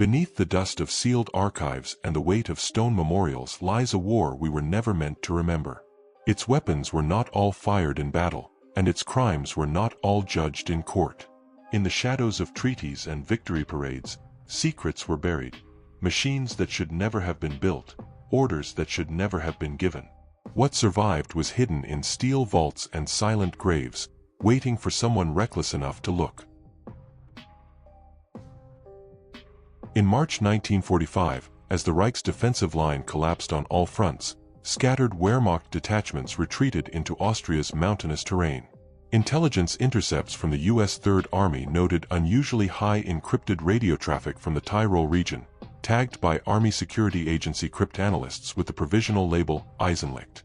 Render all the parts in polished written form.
Beneath the dust of sealed archives and the weight of stone memorials lies a war we were never meant to remember. Its weapons were not all fired in battle, and its crimes were not all judged in court. In the shadows of treaties and victory parades, secrets were buried. Machines that should never have been built, orders that should never have been given. What survived was hidden in steel vaults and silent graves, waiting for someone reckless enough to look. In March 1945, as the Reich's defensive line collapsed on all fronts, scattered Wehrmacht detachments retreated into Austria's mountainous terrain. Intelligence intercepts from the U.S. Third Army noted unusually high encrypted radio traffic from the Tyrol region, tagged by Army Security Agency cryptanalysts with the provisional label Eisenlicht.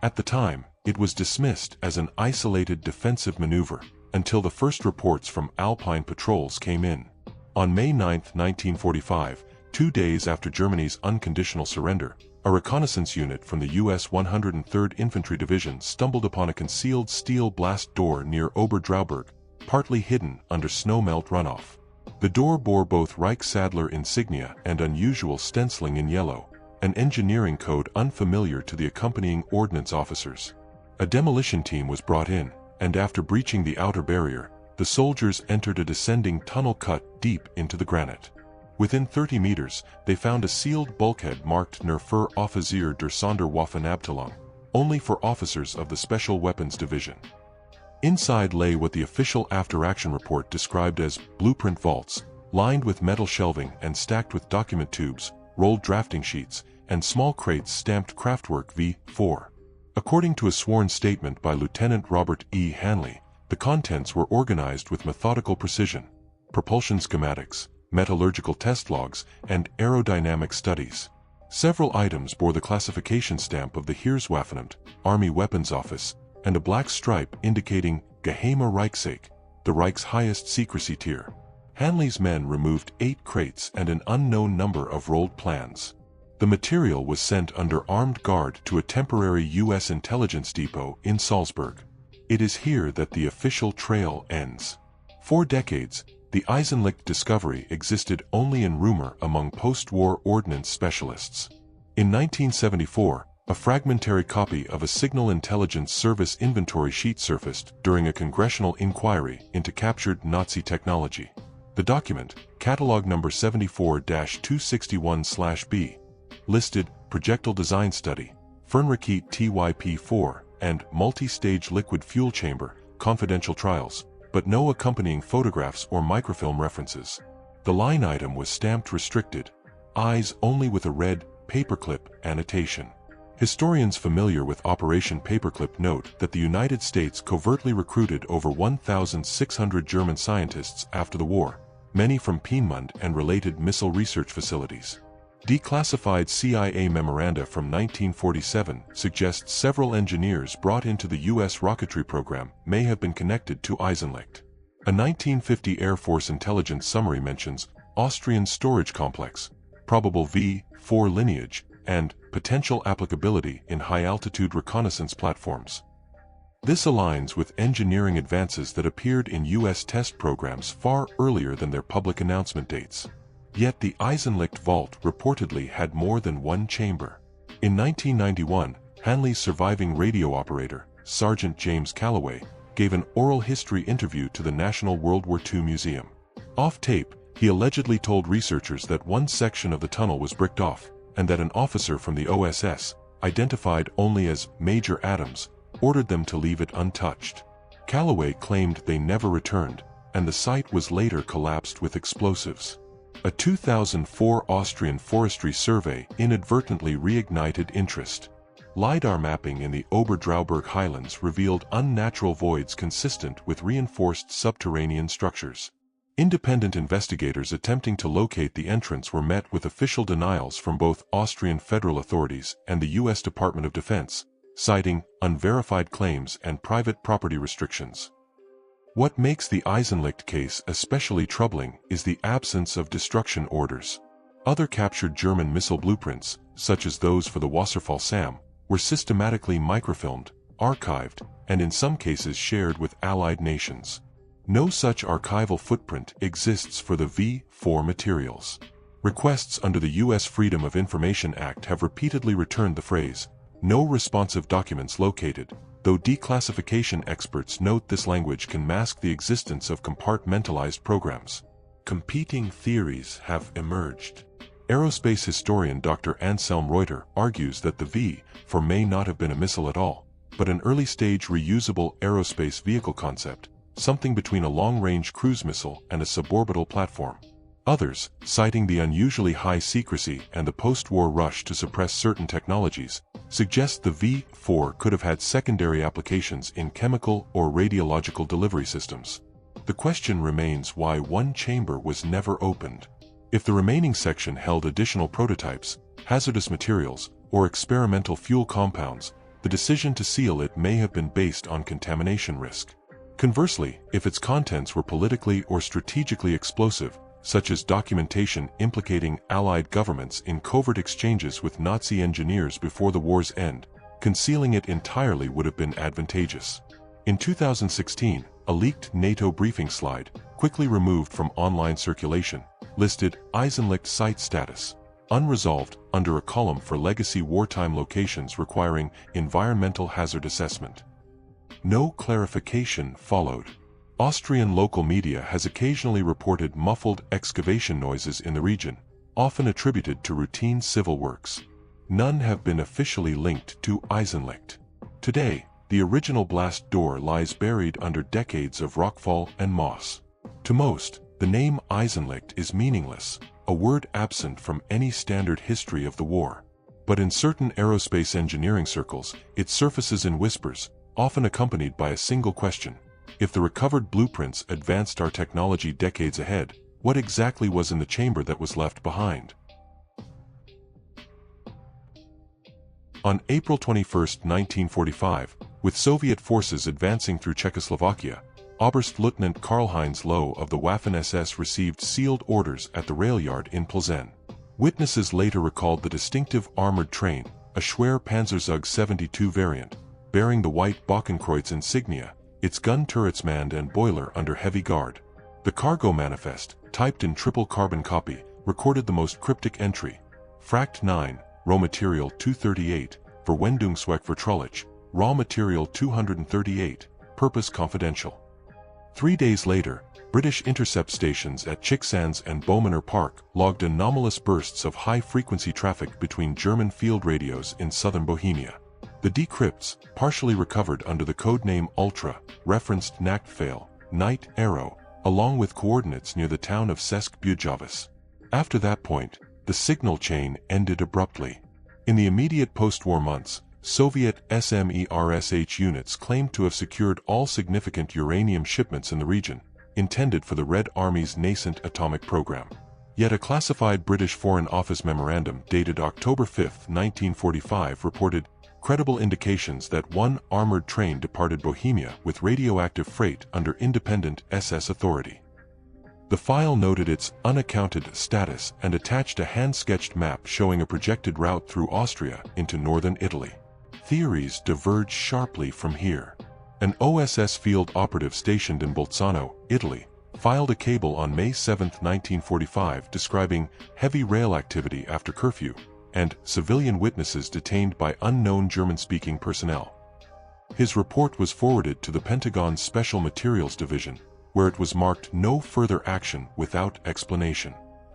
At the time, it was dismissed as an isolated defensive maneuver, until the first reports from Alpine patrols came in. On May 9, 1945, 2 days after Germany's unconditional surrender, a reconnaissance unit from the U.S. 103rd Infantry Division stumbled upon a concealed steel blast door near Oberdrauberg, partly hidden under snowmelt runoff. The door bore both Reich-Sadler insignia and unusual stenciling in yellow, an engineering code unfamiliar to the accompanying ordnance officers. A demolition team was brought in, and after breaching the outer barrier, the soldiers entered a descending tunnel cut deep into the granite. Within 30 meters, they found a sealed bulkhead marked Nur für Offizier der Sonderwaffenabteilung, only for officers of the Special Weapons Division. Inside lay what the official after-action report described as blueprint vaults, lined with metal shelving and stacked with document tubes, rolled drafting sheets, and small crates stamped Kraftwerk V4. According to a sworn statement by Lieutenant Robert E. Hanley, the contents were organized with methodical precision: propulsion schematics, metallurgical test logs, and aerodynamic studies. Several items bore the classification stamp of the Heereswaffenamt, Army Weapons Office, and a black stripe indicating Geheime Reichsake, the Reich's highest secrecy tier. Hanley's men removed 8 crates and an unknown number of rolled plans. The material was sent under armed guard to a temporary U.S. intelligence depot in Salzburg. It is here that the official trail ends. For decades, the Eisenlicht discovery existed only in rumor among post-war ordnance specialists. In 1974, a fragmentary copy of a Signal Intelligence Service inventory sheet surfaced during a congressional inquiry into captured Nazi technology. The document, catalog number 74-261/B, listed projectile design study, Fernrakete TYP-4, and multi-stage liquid fuel chamber, confidential trials, but no accompanying photographs or microfilm references. The line item was stamped restricted, eyes only, with a red paperclip annotation. Historians familiar with Operation Paperclip note that the United States covertly recruited over 1,600 German scientists after the war, many from Piemont and related missile research facilities. Declassified CIA memoranda from 1947 suggest several engineers brought into the U.S. rocketry program may have been connected to Eisenlicht. A 1950 Air Force intelligence summary mentions Austrian storage complex, probable V4 lineage, and potential applicability in high-altitude reconnaissance platforms. This aligns with engineering advances that appeared in U.S. test programs far earlier than their public announcement dates. Yet the Eisenlicht vault reportedly had more than one chamber. In 1991, Hanley's surviving radio operator, Sergeant James Calloway, gave an oral history interview to the National World War II Museum. Off tape, he allegedly told researchers that one section of the tunnel was bricked off, and that an officer from the OSS, identified only as Major Adams, ordered them to leave it untouched. Calloway claimed they never returned, and the site was later collapsed with explosives. A 2004 Austrian forestry survey inadvertently reignited interest. LiDAR mapping in the Oberdrauberg highlands revealed unnatural voids consistent with reinforced subterranean structures. Independent investigators attempting to locate the entrance were met with official denials from both Austrian federal authorities and the U.S. Department of Defense, citing unverified claims and private property restrictions. What makes the Eisenlicht case especially troubling is the absence of destruction orders. Other captured German missile blueprints, such as those for the Wasserfall SAM, were systematically microfilmed, archived, and in some cases shared with allied nations. No such archival footprint exists for the V4 materials. Requests under the U.S. Freedom of Information Act have repeatedly returned the phrase, "no responsive documents located," though declassification experts note this language can mask the existence of compartmentalized programs. Competing theories have emerged. Aerospace historian Dr. Anselm Reuter argues that the V-4 may not have been a missile at all, but an early-stage reusable aerospace vehicle concept, something between a long-range cruise missile and a suborbital platform. Others, citing the unusually high secrecy and the post-war rush to suppress certain technologies, suggest the V-4 could have had secondary applications in chemical or radiological delivery systems. The question remains why one chamber was never opened. If the remaining section held additional prototypes, hazardous materials, or experimental fuel compounds, the decision to seal it may have been based on contamination risk. Conversely, if its contents were politically or strategically explosive, such as documentation implicating Allied governments in covert exchanges with Nazi engineers before the war's end, concealing it entirely would have been advantageous. In 2016, a leaked NATO briefing slide, quickly removed from online circulation, listed Eisenlicht site status, unresolved, under a column for legacy wartime locations requiring environmental hazard assessment. No clarification followed. Austrian local media has occasionally reported muffled excavation noises in the region, often attributed to routine civil works. None have been officially linked to Eisenlicht. Today, the original blast door lies buried under decades of rockfall and moss. To most, the name Eisenlicht is meaningless, a word absent from any standard history of the war. But in certain aerospace engineering circles, it surfaces in whispers, often accompanied by a single question. If the recovered blueprints advanced our technology decades ahead, what exactly was in the chamber that was left behind? On April 21, 1945, with Soviet forces advancing through Czechoslovakia, Oberstleutnant Karl-Heinz Loh of the Waffen-SS received sealed orders at the rail yard in Plzeň. Witnesses later recalled the distinctive armored train, a Schwer Panzerzug 72 variant, bearing the white Bokenkreuz insignia, its gun turrets manned and boiler under heavy guard. The cargo manifest, typed in triple carbon copy, recorded the most cryptic entry: Fracht 9, raw material 238, Verwendungsweg raw material 238, purpose confidential. 3 days later, British intercept stations at Chicksands and Bowmaner Park logged anomalous bursts of high-frequency traffic between German field radios in southern Bohemia. The decrypts, partially recovered under the codename Ultra, referenced Nachtpfeil, night arrow, along with coordinates near the town of České Budějovice. After that point, the signal chain ended abruptly. In the immediate post-war months, Soviet SMERSH units claimed to have secured all significant uranium shipments in the region, intended for the Red Army's nascent atomic program. Yet a classified British Foreign Office memorandum dated October 5, 1945 reported credible indications that one armored train departed Bohemia with radioactive freight under independent SS authority. The file noted its unaccounted status and attached a hand-sketched map showing a projected route through Austria into northern Italy. Theories diverge sharply from here. An OSS field operative stationed in Bolzano, Italy, filed a cable on May 7, 1945 describing heavy rail activity after curfew, and civilian witnesses detained by unknown German-speaking personnel. His report was forwarded to the Pentagon's Special Materials Division, where it was marked "No further action" without explanation.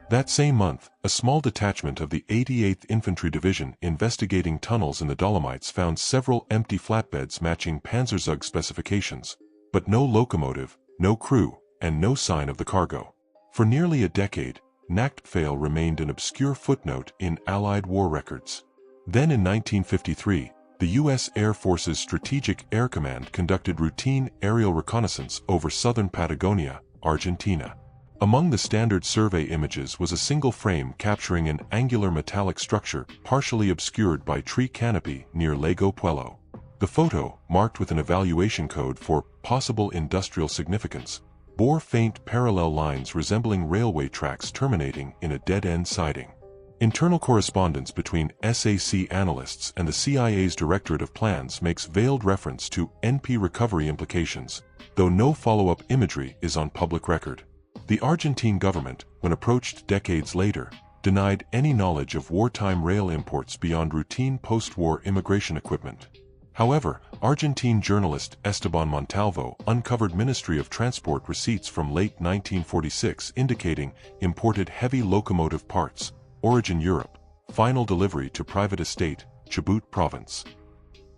That same month, a small detachment of the 88th Infantry Division investigating tunnels in the Dolomites found several empty flatbeds matching Panzerzug specifications, but no locomotive, no crew, and no sign of the cargo. For nearly a decade, Nachtpfeil remained an obscure footnote in Allied war records. Then in 1953, the U.S. Air Force's Strategic Air Command conducted routine aerial reconnaissance over southern Patagonia, Argentina. Among the standard survey images was a single frame capturing an angular metallic structure partially obscured by tree canopy near Lago Puelo. The photo, marked with an evaluation code for possible industrial significance, bore faint parallel lines resembling railway tracks terminating in a dead-end siding. Internal correspondence between SAC analysts and the CIA's Directorate of Plans makes veiled reference to NP recovery implications, though no follow-up imagery is on public record. The Argentine government, when approached decades later, denied any knowledge of wartime rail imports beyond routine post-war immigration equipment. However, Argentine journalist Esteban Montalvo uncovered Ministry of Transport receipts from late 1946 indicating imported heavy locomotive parts, origin Europe, final delivery to private estate, Chubut province.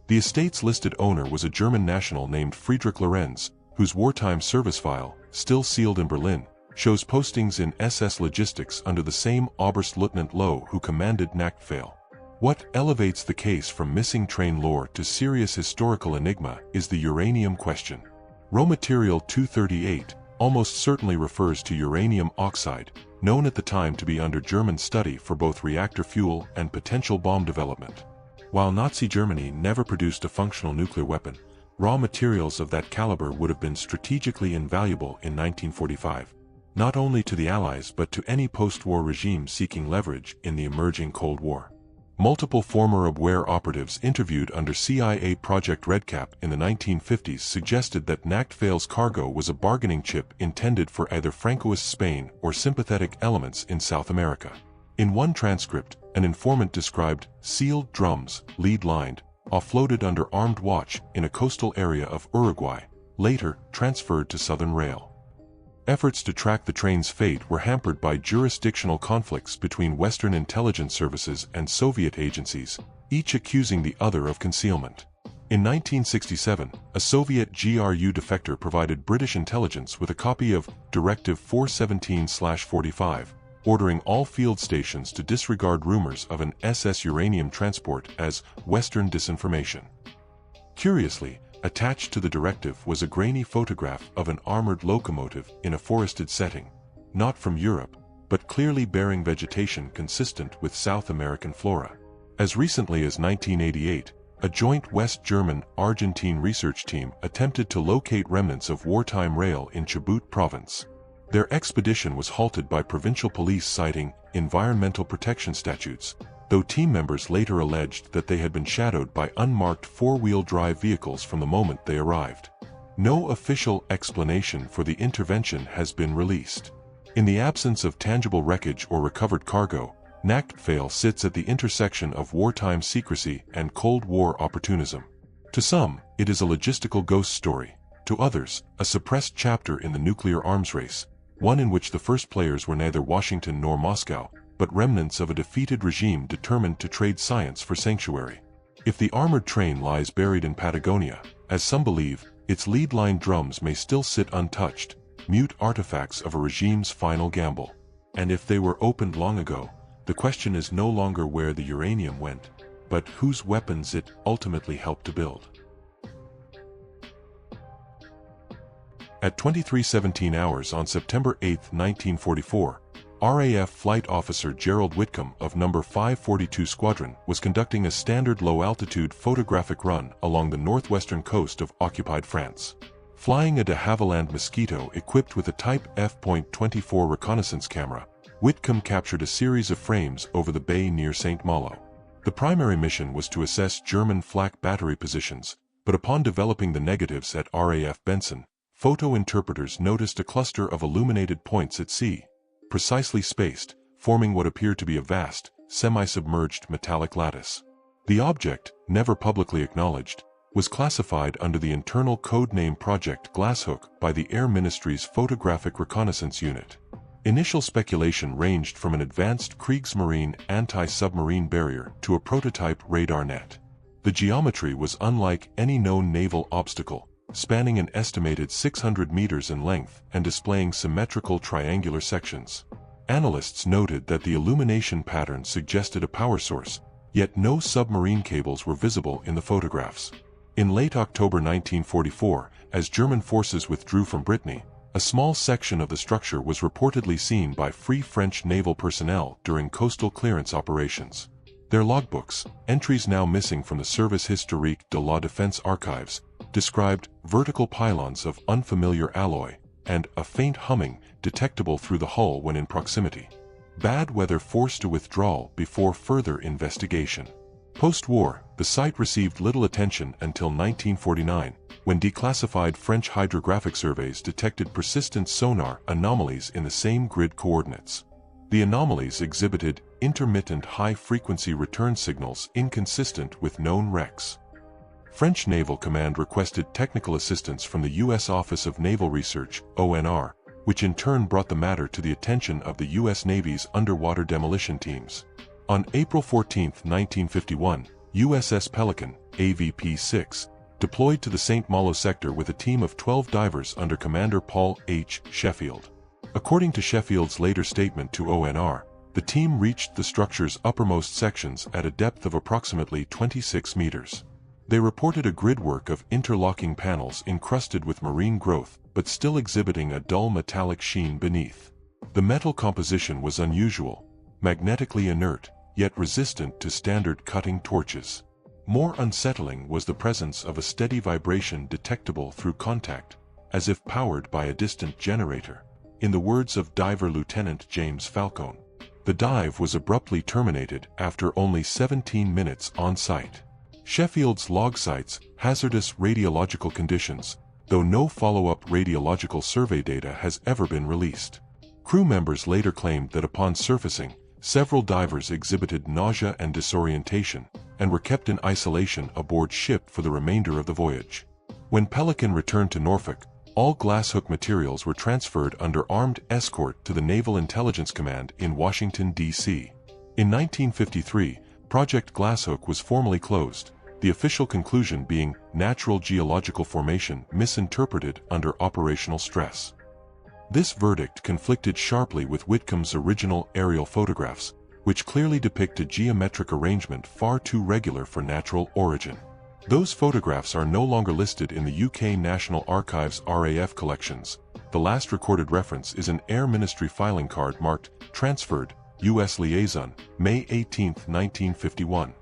The estate's listed owner was a German national named Friedrich Lorenz, whose wartime service file, still sealed in Berlin, shows postings in SS Logistics under the same Oberstleutnant Loh who commanded Nachtpfeil. What elevates the case from missing train lore to serious historical enigma is the uranium question. Raw material 238 almost certainly refers to uranium oxide, known at the time to be under German study for both reactor fuel and potential bomb development. While Nazi Germany never produced a functional nuclear weapon, raw materials of that caliber would have been strategically invaluable in 1945, not only to the Allies but to any post-war regime seeking leverage in the emerging Cold War. Multiple former WWII operatives interviewed under CIA Project Redcap in the 1950s suggested that Nachtpfeil's cargo was a bargaining chip intended for either Francoist Spain or sympathetic elements in South America. In one transcript, an informant described sealed drums, lead-lined, offloaded under armed watch in a coastal area of Uruguay, later transferred to Southern Rail. Efforts to track the train's fate were hampered by jurisdictional conflicts between Western intelligence services and Soviet agencies, each accusing the other of concealment. In 1967, a Soviet GRU defector provided British intelligence with a copy of Directive 417/45, ordering all field stations to disregard rumors of an SS uranium transport as Western disinformation. Curiously, attached to the directive was a grainy photograph of an armored locomotive in a forested setting, not from Europe, but clearly bearing vegetation consistent with South American flora. As recently as 1988, a joint West German-Argentine research team attempted to locate remnants of wartime rail in Chubut province. Their expedition was halted by provincial police citing environmental protection statutes, though team members later alleged that they had been shadowed by unmarked four-wheel drive vehicles from the moment they arrived. No official explanation for the intervention has been released. In the absence of tangible wreckage or recovered cargo, Nachtpfeil sits at the intersection of wartime secrecy and Cold War opportunism. To some, it is a logistical ghost story. To others, a suppressed chapter in the nuclear arms race, one in which the first players were neither Washington nor Moscow, but remnants of a defeated regime determined to trade science for sanctuary. If the armored train lies buried in Patagonia, as some believe, its lead-line drums may still sit untouched, mute artifacts of a regime's final gamble. And if they were opened long ago, the question is no longer where the uranium went, but whose weapons it ultimately helped to build. At 23:17 hours on September 8, 1944, RAF Flight Officer Gerald Whitcomb of No. 542 Squadron was conducting a standard low-altitude photographic run along the northwestern coast of occupied France. Flying a de Havilland Mosquito equipped with a Type F.24 reconnaissance camera, Whitcomb captured a series of frames over the bay near St. Malo. The primary mission was to assess German flak battery positions, but upon developing the negatives at RAF Benson, photo interpreters noticed a cluster of illuminated points at sea, precisely spaced, forming what appeared to be a vast, semi-submerged metallic lattice. The object, never publicly acknowledged, was classified under the internal code name Project Glasshook by the Air Ministry's Photographic Reconnaissance Unit. Initial speculation ranged from an advanced Kriegsmarine anti-submarine barrier to a prototype radar net. The geometry was unlike any known naval obstacle, spanning an estimated 600 meters in length and displaying symmetrical triangular sections. Analysts noted that the illumination pattern suggested a power source, yet no submarine cables were visible in the photographs. In late October 1944, as German forces withdrew from Brittany, a small section of the structure was reportedly seen by Free French naval personnel during coastal clearance operations. Their logbooks, entries now missing from the Service Historique de la Défense archives, described vertical pylons of unfamiliar alloy, and a faint humming detectable through the hull when in proximity. Bad weather forced a withdrawal before further investigation. Post-war, the site received little attention until 1949, when declassified French hydrographic surveys detected persistent sonar anomalies in the same grid coordinates. The anomalies exhibited intermittent high-frequency return signals inconsistent with known wrecks. French Naval Command requested technical assistance from the U.S. Office of Naval Research, ONR, which in turn brought the matter to the attention of the U.S. Navy's underwater demolition teams. On April 14, 1951, USS Pelican, AVP-6, deployed to the St. Malo sector with a team of 12 divers under Commander Paul H. Sheffield. According to Sheffield's later statement to ONR, the team reached the structure's uppermost sections at a depth of approximately 26 meters. They reported a gridwork of interlocking panels encrusted with marine growth, but still exhibiting a dull metallic sheen beneath. The metal composition was unusual, magnetically inert, yet resistant to standard cutting torches. More unsettling was the presence of a steady vibration detectable through contact, as if powered by a distant generator. In the words of diver Lieutenant James Falcone, the dive was abruptly terminated after only 17 minutes on site. Sheffield's log cites hazardous radiological conditions, though no follow-up radiological survey data has ever been released. Crew members later claimed that upon surfacing, several divers exhibited nausea and disorientation, and were kept in isolation aboard ship for the remainder of the voyage. When Pelican returned to Norfolk, all Glasshook materials were transferred under armed escort to the Naval Intelligence Command in Washington, D.C. In 1953, Project Glasshook was formally closed, the official conclusion being natural geological formation misinterpreted under operational stress. This verdict conflicted sharply with Whitcomb's original aerial photographs, which clearly depict a geometric arrangement far too regular for natural origin. Those photographs are no longer listed in the UK National Archives RAF collections. The last recorded reference is an Air Ministry filing card marked "Transferred, U.S. Liaison, May 18, 1951.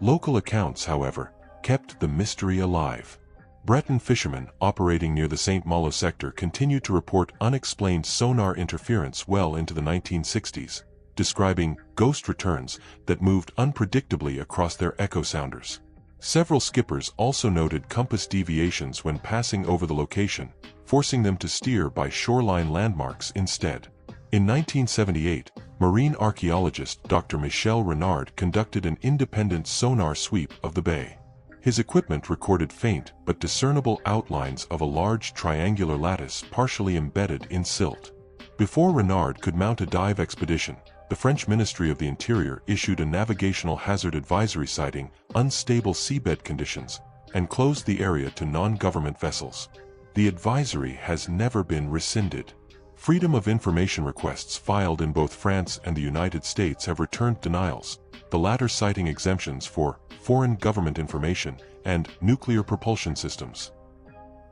Local accounts, however, kept the mystery alive. Breton fishermen operating near the St. Malo sector continued to report unexplained sonar interference well into the 1960s, describing ghost returns that moved unpredictably across their echo sounders. Several skippers also noted compass deviations when passing over the location, forcing them to steer by shoreline landmarks instead. In 1978, marine archaeologist Dr. Michel Renard conducted an independent sonar sweep of the bay. His equipment recorded faint but discernible outlines of a large triangular lattice partially embedded in silt. Before Renard could mount a dive expedition, the French Ministry of the Interior issued a navigational hazard advisory citing unstable seabed conditions and closed the area to non-government vessels. The advisory has never been rescinded. Freedom of information requests filed in both France and the United States have returned denials, the latter citing exemptions for foreign government information and nuclear propulsion systems.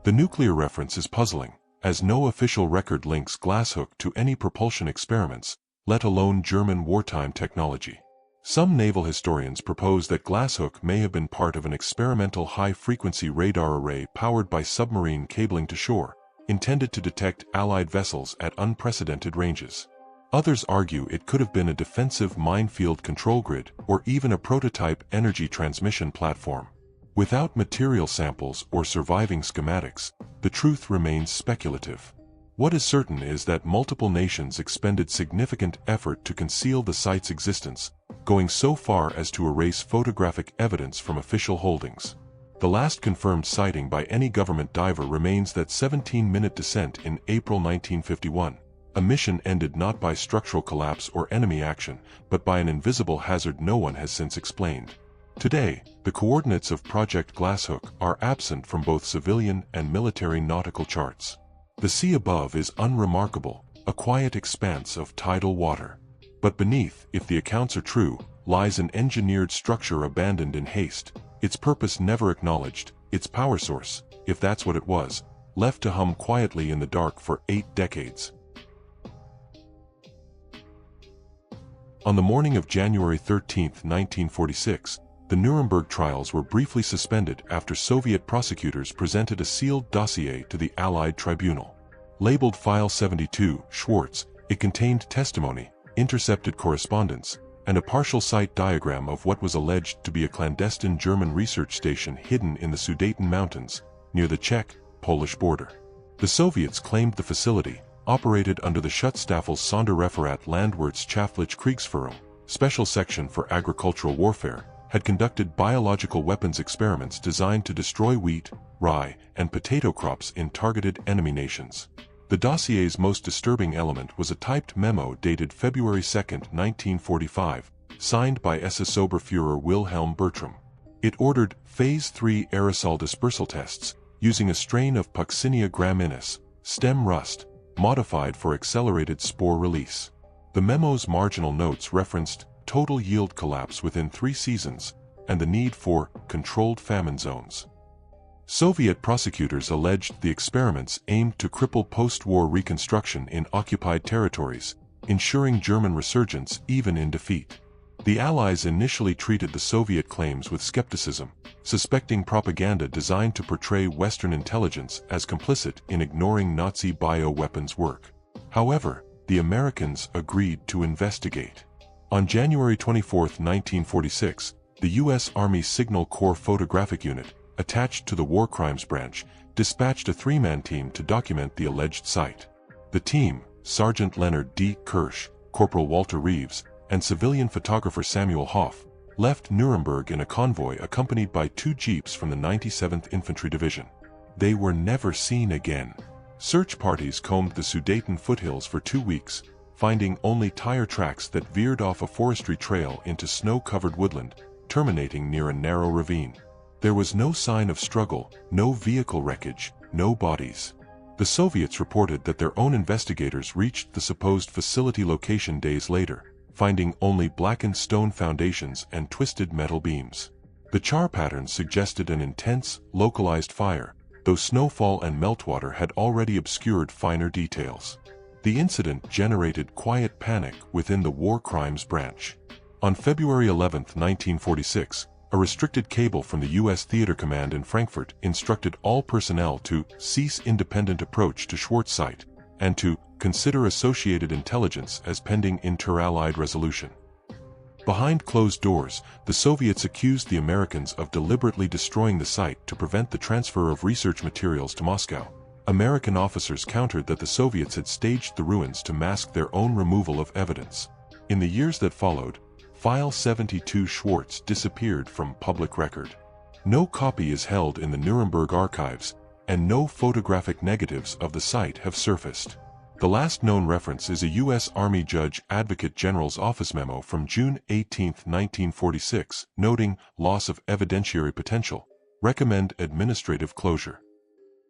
The nuclear reference is puzzling, as no official record links Glasshook to any propulsion experiments, let alone German wartime technology. Some naval historians propose that Glasshook may have been part of an experimental high-frequency radar array powered by submarine cabling to shore, intended to detect Allied vessels at unprecedented ranges. Others argue it could have been a defensive minefield control grid or even a prototype energy transmission platform. Without material samples or surviving schematics, the truth remains speculative. What is certain is that multiple nations expended significant effort to conceal the site's existence, going so far as to erase photographic evidence from official holdings. The last confirmed sighting by any government diver remains that 17-minute descent in April 1951, a mission ended not by structural collapse or enemy action, but by an invisible hazard no one has since explained. Today, the coordinates of Project Glasshook are absent from both civilian and military nautical charts. The sea above is unremarkable, a quiet expanse of tidal water. But beneath, if the accounts are true, lies an engineered structure abandoned in haste, its purpose never acknowledged, its power source, if that's what it was, left to hum quietly in the dark for 8 decades. On the morning of January 13, 1946, the Nuremberg trials were briefly suspended after Soviet prosecutors presented a sealed dossier to the Allied tribunal. Labeled File 72, Schwartz, it contained testimony, intercepted correspondence, and a partial site diagram of what was alleged to be a clandestine German research station hidden in the Sudeten Mountains, near the Czech-Polish border. The Soviets claimed the facility, operated under the Schutzstaffel Sonderreferat Landwirtschaftliche Kriegsführung, Special Section for Agricultural Warfare, had conducted biological weapons experiments designed to destroy wheat, rye, and potato crops in targeted enemy nations. The dossier's most disturbing element was a typed memo dated February 2, 1945, signed by SS Oberfuhrer Wilhelm Bertram. It ordered Phase 3 aerosol dispersal tests using a strain of Puccinia graminis, stem rust, modified for accelerated spore release. The memo's marginal notes referenced total yield collapse within 3 seasons and the need for controlled famine zones. Soviet prosecutors alleged the experiments aimed to cripple post-war reconstruction in occupied territories, ensuring German resurgence even in defeat. The Allies initially treated the Soviet claims with skepticism, suspecting propaganda designed to portray Western intelligence as complicit in ignoring Nazi bioweapons work. However, the Americans agreed to investigate. On January 24, 1946, the U.S. Army Signal Corps Photographic Unit, attached to the War Crimes Branch, dispatched a 3-man team to document the alleged site. The team, Sergeant Leonard D. Kirsch, Corporal Walter Reeves, and civilian photographer Samuel Hoff, left Nuremberg in a convoy accompanied by 2 jeeps from the 97th Infantry Division. They were never seen again. Search parties combed the Sudeten foothills for 2 weeks, finding only tire tracks that veered off a forestry trail into snow-covered woodland, terminating near a narrow ravine. There was no sign of struggle, no vehicle wreckage, no bodies. The Soviets reported that their own investigators reached the supposed facility location days later, finding only blackened stone foundations and twisted metal beams. The char patterns suggested an intense, localized fire, though snowfall and meltwater had already obscured finer details. The incident generated quiet panic within the War Crimes Branch. On February 11, 1946, a restricted cable from the U.S. Theater Command in Frankfurt instructed all personnel to cease independent approach to Schwarz site and to consider associated intelligence as pending inter-allied resolution. Behind closed doors, the Soviets accused the Americans of deliberately destroying the site to prevent the transfer of research materials to Moscow. American officers countered that the Soviets had staged the ruins to mask their own removal of evidence. In the years that followed, File 72 Schwarz disappeared from public record. No copy is held in the Nuremberg archives, and no photographic negatives of the site have surfaced. The last known reference is a U.S. Army Judge Advocate General's Office memo from June 18, 1946, noting loss of evidentiary potential, recommend administrative closure.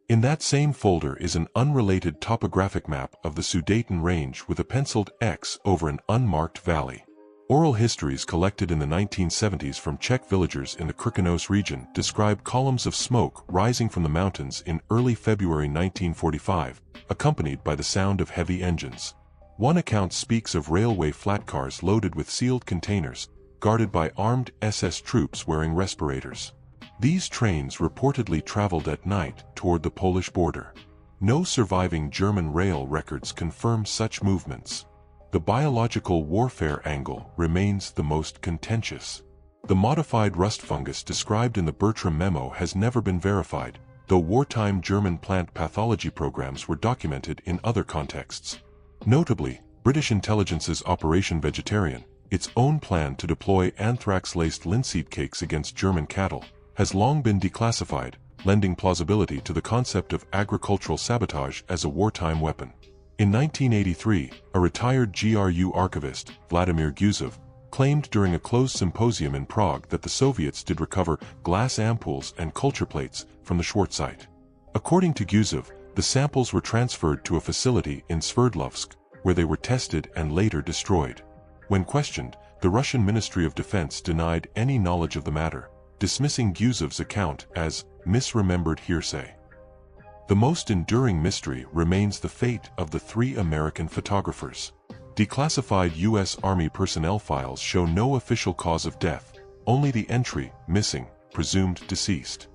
In that same folder is an unrelated topographic map of the Sudeten Range with a penciled X over an unmarked valley. Oral histories collected in the 1970s from Czech villagers in the Krkonos region describe columns of smoke rising from the mountains in early February 1945, accompanied by the sound of heavy engines. One account speaks of railway flatcars loaded with sealed containers, guarded by armed SS troops wearing respirators. These trains reportedly traveled at night toward the Polish border. No surviving German rail records confirm such movements. The biological warfare angle remains the most contentious. The modified rust fungus described in the Bertram memo has never been verified, though wartime German plant pathology programs were documented in other contexts. Notably, British intelligence's Operation Vegetarian, its own plan to deploy anthrax-laced linseed cakes against German cattle, has long been declassified, lending plausibility to the concept of agricultural sabotage as a wartime weapon. In 1983, a retired GRU archivist, Vladimir Gusev, claimed during a closed symposium in Prague that the Soviets did recover glass ampoules and culture plates from the Schwarz site. According to Gusev, the samples were transferred to a facility in Sverdlovsk, where they were tested and later destroyed. When questioned, the Russian Ministry of Defense denied any knowledge of the matter, dismissing Gusev's account as misremembered hearsay. The most enduring mystery remains the fate of the 3 American photographers. Declassified U.S. Army personnel files show no official cause of death, only the entry, missing, presumed deceased.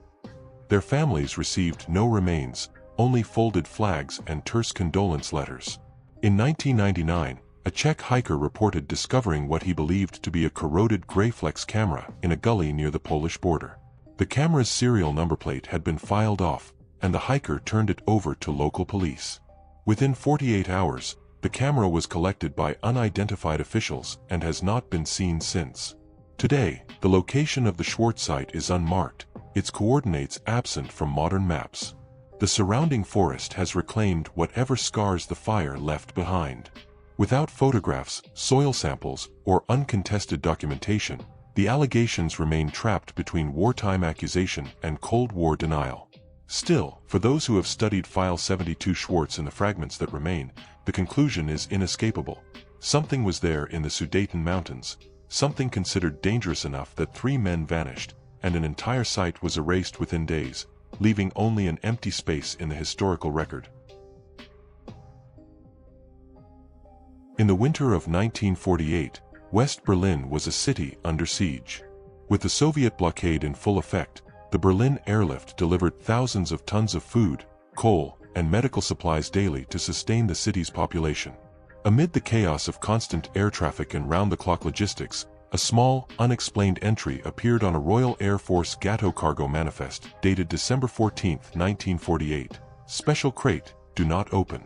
Their families received no remains, only folded flags and terse condolence letters. In 1999, a Czech hiker reported discovering what he believed to be a corroded Graflex camera in a gully near the Polish border. The camera's serial number plate had been filed off, and the hiker turned it over to local police. Within 48 hours, the camera was collected by unidentified officials and has not been seen since. Today, the location of the Schwartz site is unmarked, its coordinates absent from modern maps. The surrounding forest has reclaimed whatever scars the fire left behind. Without photographs, soil samples, or uncontested documentation, the allegations remain trapped between wartime accusation and Cold War denial. Still, for those who have studied File 72 Schwartz and the fragments that remain, the conclusion is inescapable. Something was there in the Sudeten Mountains, something considered dangerous enough that 3 men vanished, and an entire site was erased within days, leaving only an empty space in the historical record. In the winter of 1948, West Berlin was a city under siege. With the Soviet blockade in full effect, the Berlin airlift delivered thousands of tons of food, coal, and medical supplies daily to sustain the city's population. Amid the chaos of constant air traffic and round-the-clock logistics, a small, unexplained entry appeared on a Royal Air Force Gatow cargo manifest dated December 14, 1948. Special crate, do not open.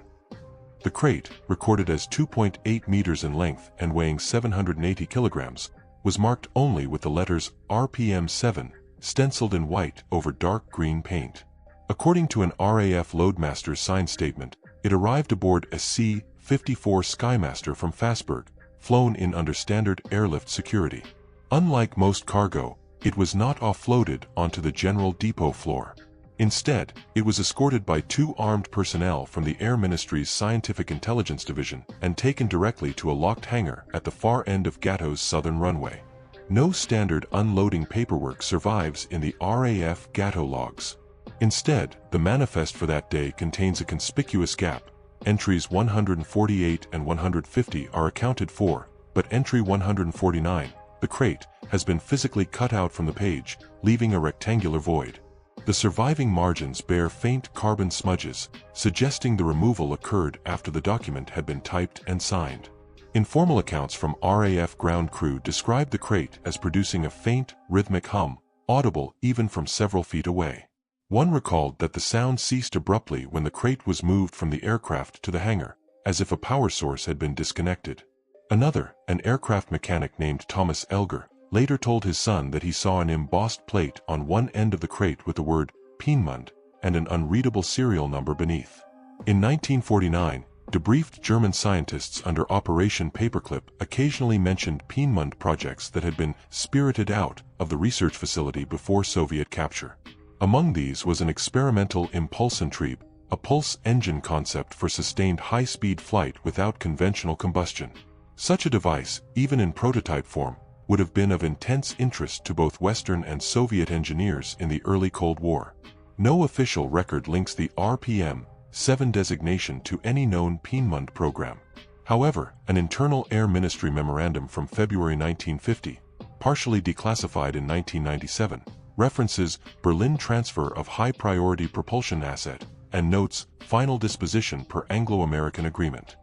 The crate, recorded as 2.8 meters in length and weighing 780 kilograms, was marked only with the letters RPM 7, stenciled in white over dark green paint. According to an RAF loadmaster's signed statement, it arrived aboard a C-54 Skymaster from Fassberg, flown in under standard airlift security. Unlike most cargo, it was not offloaded onto the general depot floor. Instead, it was escorted by 2 armed personnel from the Air Ministry's Scientific Intelligence Division and taken directly to a locked hangar at the far end of Gatow's southern runway. No standard unloading paperwork survives in the RAF Gatow logs. Instead, the manifest for that day contains a conspicuous gap. Entries 148 and 150 are accounted for, but entry 149, the crate, has been physically cut out from the page, leaving a rectangular void. The surviving margins bear faint carbon smudges, suggesting the removal occurred after the document had been typed and signed. Informal accounts from RAF ground crew describe the crate as producing a faint, rhythmic hum, audible even from several feet away. One recalled that the sound ceased abruptly when the crate was moved from the aircraft to the hangar, as if a power source had been disconnected. Another, an aircraft mechanic named Thomas Elger, later told his son that he saw an embossed plate on one end of the crate with the word Peenemund and an unreadable serial number beneath. In 1949, debriefed German scientists under Operation Paperclip occasionally mentioned Peenemund projects that had been spirited out of the research facility before Soviet capture. Among these was an experimental Impulsantrieb, a pulse engine concept for sustained high-speed flight without conventional combustion. Such a device, even in prototype form, would have been of intense interest to both Western and Soviet engineers in the early Cold War. No official record links the RPM-7 designation to any known Peenemund program. However, an internal Air Ministry memorandum from February 1950, partially declassified in 1997, references Berlin transfer of high-priority propulsion asset and notes final disposition per Anglo-American agreement.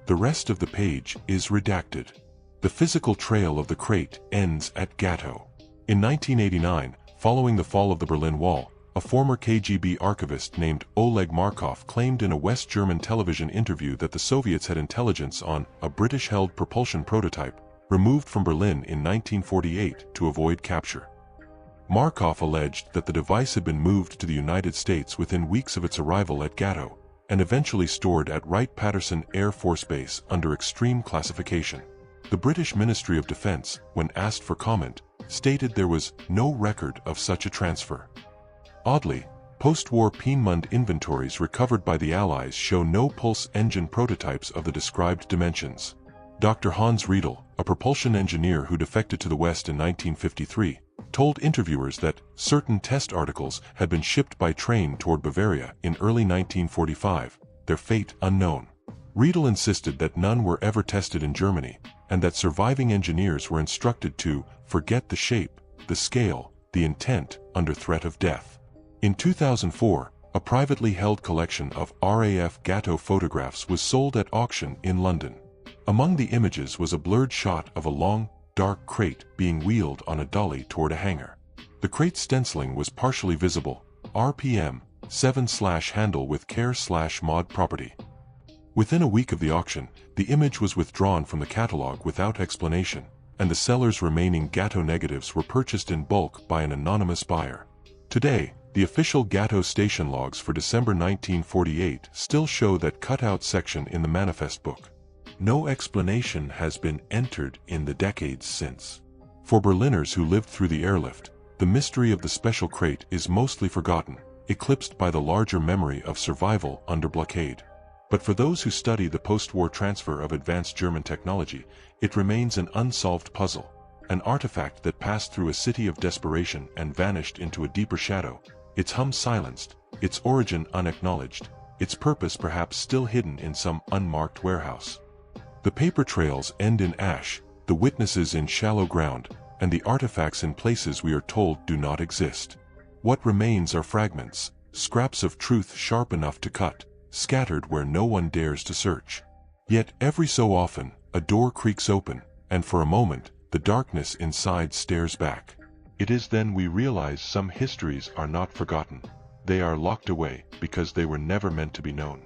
The rest of the page is redacted. The physical trail of the crate ends at Gatow. In 1989, following the fall of the Berlin Wall, a former KGB archivist named Oleg Markov claimed in a West German television interview that the Soviets had intelligence on a British-held propulsion prototype removed from Berlin in 1948 to avoid capture. Markov alleged that the device had been moved to the United States within weeks of its arrival at Gatow, and eventually stored at Wright-Patterson Air Force Base under extreme classification. The British Ministry of Defense, when asked for comment, stated there was no record of such a transfer. Oddly, post-war Peenemund inventories recovered by the Allies show no pulse engine prototypes of the described dimensions. Dr. Hans Riedel, a propulsion engineer who defected to the West in 1953, told interviewers that certain test articles had been shipped by train toward Bavaria in early 1945, their fate unknown. Riedel insisted that none were ever tested in Germany, and that surviving engineers were instructed to forget the shape, the scale, the intent, under threat of death. In 2004, a privately held collection of RAF Gatow photographs was sold at auction in London. Among the images was a blurred shot of a long, dark crate being wheeled on a dolly toward a hangar. The crate stenciling was partially visible, RPM 7/handle with care/mod property. Within a week of the auction, the image was withdrawn from the catalog without explanation, and the seller's remaining Gatow negatives were purchased in bulk by an anonymous buyer. Today, the official Gatow station logs for December 1948 still show that cutout section in the manifest book. No explanation has been entered in the decades since. For Berliners who lived through the airlift, the mystery of the special crate is mostly forgotten, eclipsed by the larger memory of survival under blockade. But for those who study the post-war transfer of advanced German technology, it remains an unsolved puzzle, an artifact that passed through a city of desperation and vanished into a deeper shadow, its hum silenced, its origin unacknowledged, its purpose perhaps still hidden in some unmarked warehouse. The paper trails end in ash, the witnesses in shallow ground, and the artifacts in places we are told do not exist. What remains are fragments, scraps of truth sharp enough to cut, scattered where no one dares to search. Yet every so often, a door creaks open, and for a moment, the darkness inside stares back. It is then we realize some histories are not forgotten. They are locked away because they were never meant to be known.